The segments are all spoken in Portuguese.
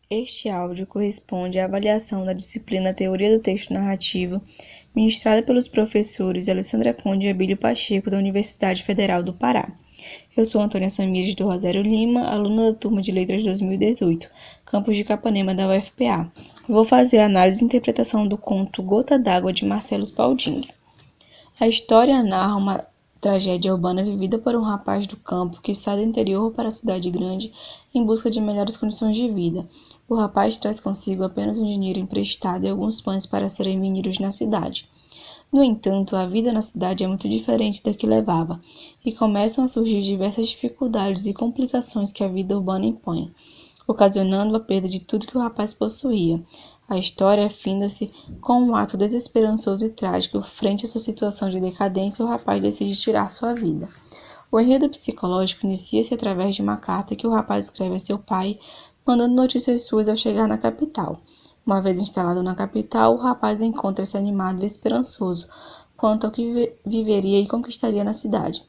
Este áudio corresponde à avaliação da disciplina Teoria do Texto Narrativo, ministrada pelos professores Alessandra Conde e Abílio Pacheco, da Universidade Federal do Pará. Eu sou Antônia Samires do Rosário Lima, aluna da turma de Letras 2018, campus de Capanema da UFPA. Vou fazer a análise e interpretação do conto Gota d'Água, de Marcelo Spalding. A história narra uma tragédia urbana vivida por um rapaz do campo que sai do interior para a cidade grande em busca de melhores condições de vida. O rapaz traz consigo apenas um dinheiro emprestado e alguns pães para serem vendidos na cidade. No entanto, a vida na cidade é muito diferente da que levava, e começam a surgir diversas dificuldades e complicações que a vida urbana impõe, ocasionando a perda de tudo que o rapaz possuía. A história finda-se com um ato desesperançoso e trágico. Frente à sua situação de decadência, o rapaz decide tirar sua vida. O enredo psicológico inicia-se através de uma carta que o rapaz escreve a seu pai, mandando notícias suas ao chegar na capital. Uma vez instalado na capital, o rapaz encontra-se animado e esperançoso quanto ao que viveria e conquistaria na cidade.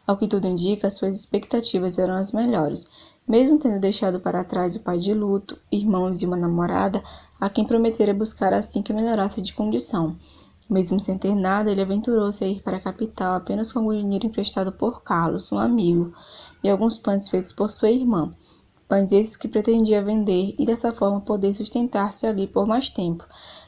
Ao que tudo indica, suas expectativas eram as melhores, mesmo tendo deixado para trás o pai de luto, irmãos e uma namorada, a quem prometera buscar assim que melhorasse de condição. Mesmo sem ter nada, ele aventurou-se a ir para a capital apenas com o dinheiro emprestado por Carlos, um amigo, e alguns pães feitos por sua irmã. Pães esses que pretendia vender e dessa forma poder sustentar-se ali por mais tempo,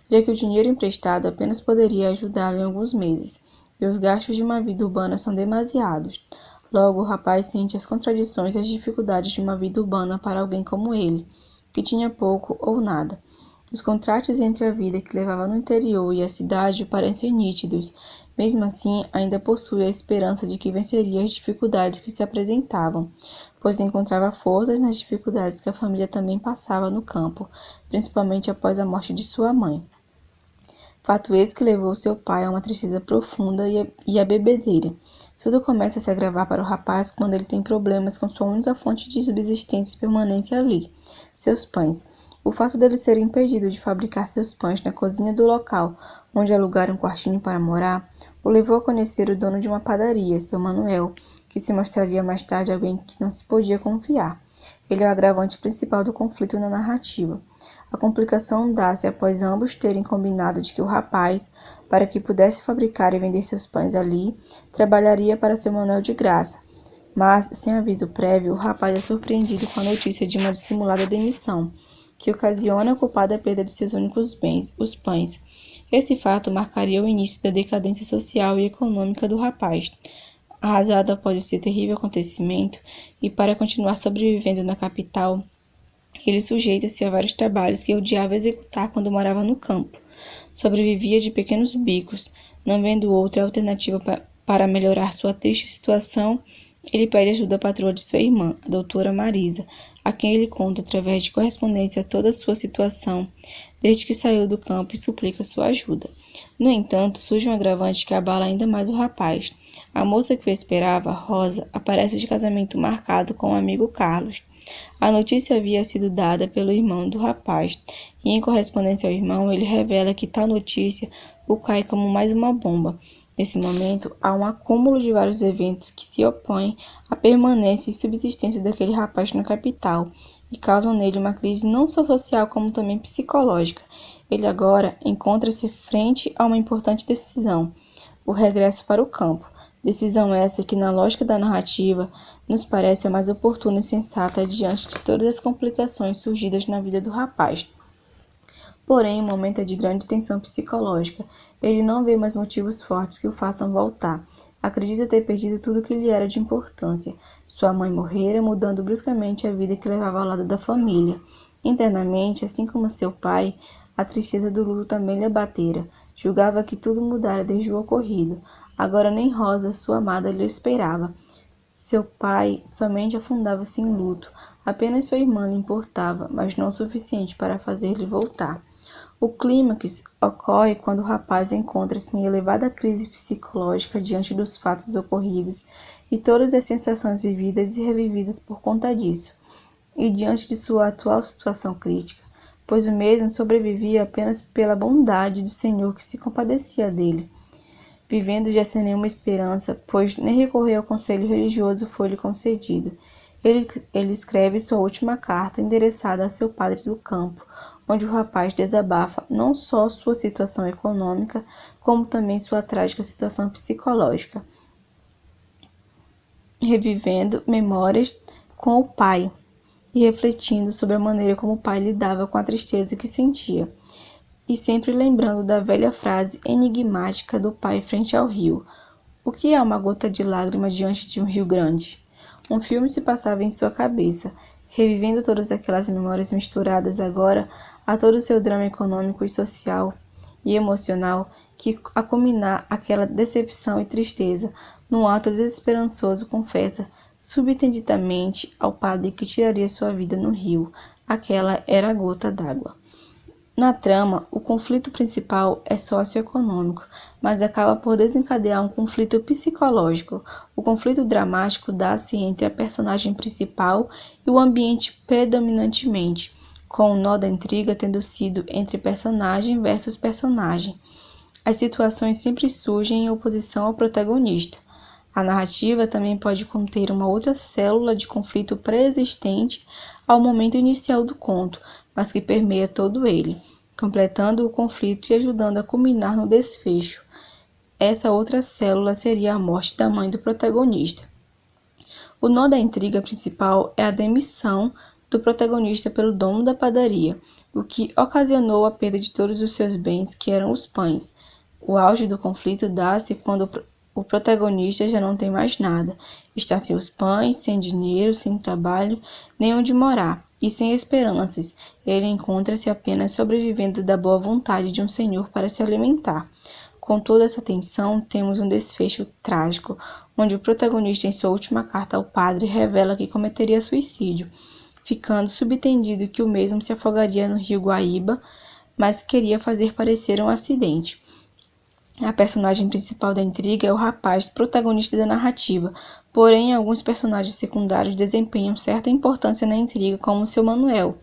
já que o dinheiro emprestado apenas poderia ajudá-lo em alguns meses, e os gastos de uma vida urbana são demasiados. Logo, o rapaz sente as contradições e as dificuldades de uma vida urbana para alguém como ele, que tinha pouco ou nada. Os contrastes entre a vida que levava no interior e a cidade parecem nítidos. Mesmo assim, ainda possui a esperança de que venceria as dificuldades que se apresentavam, pois encontrava forças nas dificuldades que a família também passava no campo, principalmente após a morte de sua mãe. Fato esse que levou seu pai a uma tristeza profunda e a bebedeira. Tudo começa a se agravar para o rapaz quando ele tem problemas com sua única fonte de subsistência e permanência ali, seus pães. O fato dele ser impedido de fabricar seus pães na cozinha do local, onde alugaram um quartinho para morar, o levou a conhecer o dono de uma padaria, seu Manuel, que se mostraria mais tarde alguém que não se podia confiar. Ele é o agravante principal do conflito na narrativa. A complicação dá-se após ambos terem combinado de que o rapaz, para que pudesse fabricar e vender seus pães ali, trabalharia para seu Manuel de graça. Mas, sem aviso prévio, o rapaz é surpreendido com a notícia de uma dissimulada demissão, que ocasiona a culpada perda de seus únicos bens, os pães. Esse fato marcaria o início da decadência social e econômica do rapaz. Arrasado após esse terrível acontecimento, e para continuar sobrevivendo na capital, ele sujeita-se a vários trabalhos que odiava executar quando morava no campo. Sobrevivia de pequenos bicos. Não vendo outra alternativa para melhorar sua triste situação, ele pede ajuda à patroa de sua irmã, a doutora Marisa, a quem ele conta através de correspondência toda a sua situação, desde que saiu do campo, e suplica sua ajuda. No entanto, surge um agravante que abala ainda mais o rapaz. A moça que o esperava, Rosa, aparece de casamento marcado com o amigo Carlos. A notícia havia sido dada pelo irmão do rapaz, e em correspondência ao irmão, ele revela que tal notícia o cai como mais uma bomba. Nesse momento, há um acúmulo de vários eventos que se opõem à permanência e subsistência daquele rapaz na capital e causam nele uma crise não só social como também psicológica. Ele agora encontra-se frente a uma importante decisão, o regresso para o campo. Decisão essa que, na lógica da narrativa, nos parece a mais oportuna e sensata diante de todas as complicações surgidas na vida do rapaz. Porém, o momento é de grande tensão psicológica. Ele não vê mais motivos fortes que o façam voltar. Acredita ter perdido tudo que lhe era de importância. Sua mãe morrera, mudando bruscamente a vida que levava ao lado da família. Internamente, assim como seu pai, a tristeza do luto também lhe abatera. Julgava que tudo mudara desde o ocorrido. Agora nem Rosa, sua amada, lhe esperava. Seu pai somente afundava-se em luto. Apenas sua irmã lhe importava, mas não o suficiente para fazer-lhe voltar. O clímax ocorre quando o rapaz encontra-se em elevada crise psicológica diante dos fatos ocorridos e todas as sensações vividas e revividas por conta disso, e diante de sua atual situação crítica, pois o mesmo sobrevivia apenas pela bondade do Senhor que se compadecia dele, vivendo já sem nenhuma esperança, pois nem recorrer ao conselho religioso foi-lhe concedido. Ele escreve sua última carta endereçada a seu padre do campo, onde o rapaz desabafa não só sua situação econômica, como também sua trágica situação psicológica, revivendo memórias com o pai e refletindo sobre a maneira como o pai lidava com a tristeza que sentia, e sempre lembrando da velha frase enigmática do pai frente ao rio: o que é uma gota de lágrima diante de um rio grande? Um filme se passava em sua cabeça, revivendo todas aquelas memórias misturadas agora a todo o seu drama econômico e social e emocional, que a culminar aquela decepção e tristeza, num ato desesperançoso confessa subentendidamente ao padre que tiraria sua vida no rio. Aquela era a gota d'água. Na trama, o conflito principal é socioeconômico, mas acaba por desencadear um conflito psicológico. O conflito dramático dá-se entre a personagem principal e o ambiente predominantemente, com o nó da intriga tendo sido entre personagem versus personagem. As situações sempre surgem em oposição ao protagonista. A narrativa também pode conter uma outra célula de conflito pré-existente ao momento inicial do conto, mas que permeia todo ele, completando o conflito e ajudando a culminar no desfecho. Essa outra célula seria a morte da mãe do protagonista. O nó da intriga principal é a demissão do protagonista pelo dono da padaria, o que ocasionou a perda de todos os seus bens, que eram os pães. O auge do conflito dá-se quando o protagonista já não tem mais nada, está sem os pães, sem dinheiro, sem trabalho, nem onde morar, e sem esperanças. Ele encontra-se apenas sobrevivendo da boa vontade de um senhor para se alimentar. Com toda essa tensão, temos um desfecho trágico, onde o protagonista, em sua última carta ao padre, revela que cometeria suicídio, ficando subentendido que o mesmo se afogaria no rio Guaíba, mas queria fazer parecer um acidente. A personagem principal da intriga é o rapaz, protagonista da narrativa, porém alguns personagens secundários desempenham certa importância na intriga, como seu Manuel,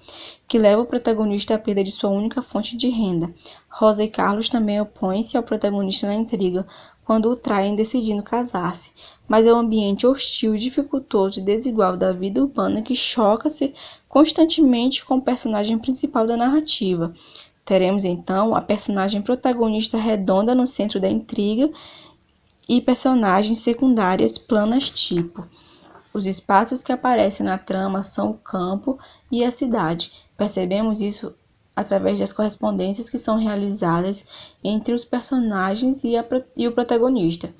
que leva o protagonista à perda de sua única fonte de renda. Rosa e Carlos também opõem-se ao protagonista na intriga, quando o traem decidindo casar-se, mas é o ambiente hostil, dificultoso e desigual da vida urbana que choca-se constantemente com o personagem principal da narrativa. Teremos então a personagem protagonista redonda no centro da intriga e personagens secundárias planas tipo. Os espaços que aparecem na trama são o campo e a cidade. Percebemos isso através das correspondências que são realizadas entre os personagens e o protagonista.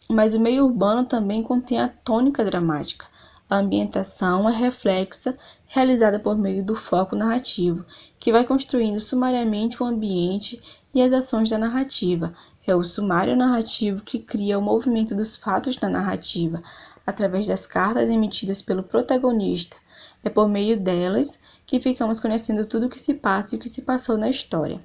Mas o meio urbano também contém a tônica dramática. A ambientação é reflexa, realizada por meio do foco narrativo, que vai construindo sumariamente o ambiente e as ações da narrativa. É o sumário narrativo que cria o movimento dos fatos na narrativa, através das cartas emitidas pelo protagonista. É por meio delas que ficamos conhecendo tudo o que se passa e o que se passou na história.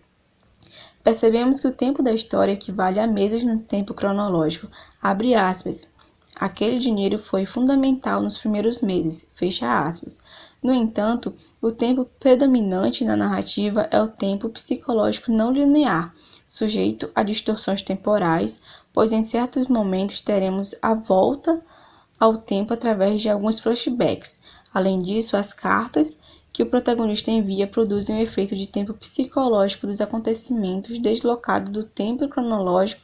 Percebemos que o tempo da história equivale a meses no tempo cronológico. Abre aspas. Aquele dinheiro foi fundamental nos primeiros meses. Fecha aspas. No entanto, o tempo predominante na narrativa é o tempo psicológico não linear, sujeito a distorções temporais, pois em certos momentos teremos a volta ao tempo através de alguns flashbacks. Além disso, as cartas que o protagonista envia produzem um efeito de tempo psicológico dos acontecimentos deslocado do tempo cronológico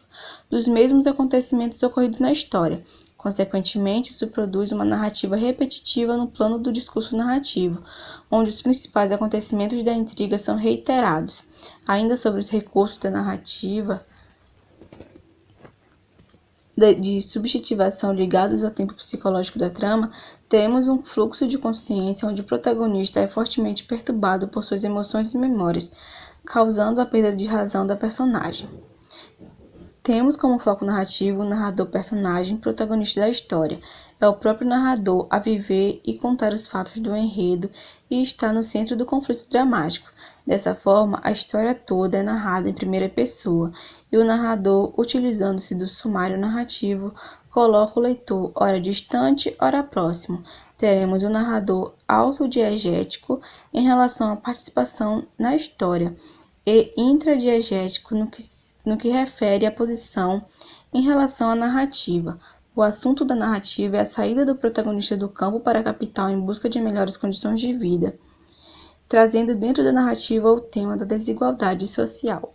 dos mesmos acontecimentos ocorridos na história. Consequentemente, isso produz uma narrativa repetitiva no plano do discurso narrativo, onde os principais acontecimentos da intriga são reiterados. Ainda sobre os recursos da narrativa de subjetivação ligados ao tempo psicológico da trama, temos um fluxo de consciência onde o protagonista é fortemente perturbado por suas emoções e memórias, causando a perda de razão da personagem. Temos como foco narrativo o narrador-personagem protagonista da história. É o próprio narrador a viver e contar os fatos do enredo e está no centro do conflito dramático. Dessa forma, a história toda é narrada em primeira pessoa e o narrador, utilizando-se do sumário narrativo, coloca o leitor ora distante, ora próximo. Teremos o narrador autodiegético em relação à participação na história e intradiegético no que refere à posição em relação à narrativa. O assunto da narrativa é a saída do protagonista do campo para a capital em busca de melhores condições de vida, trazendo dentro da narrativa o tema da desigualdade social.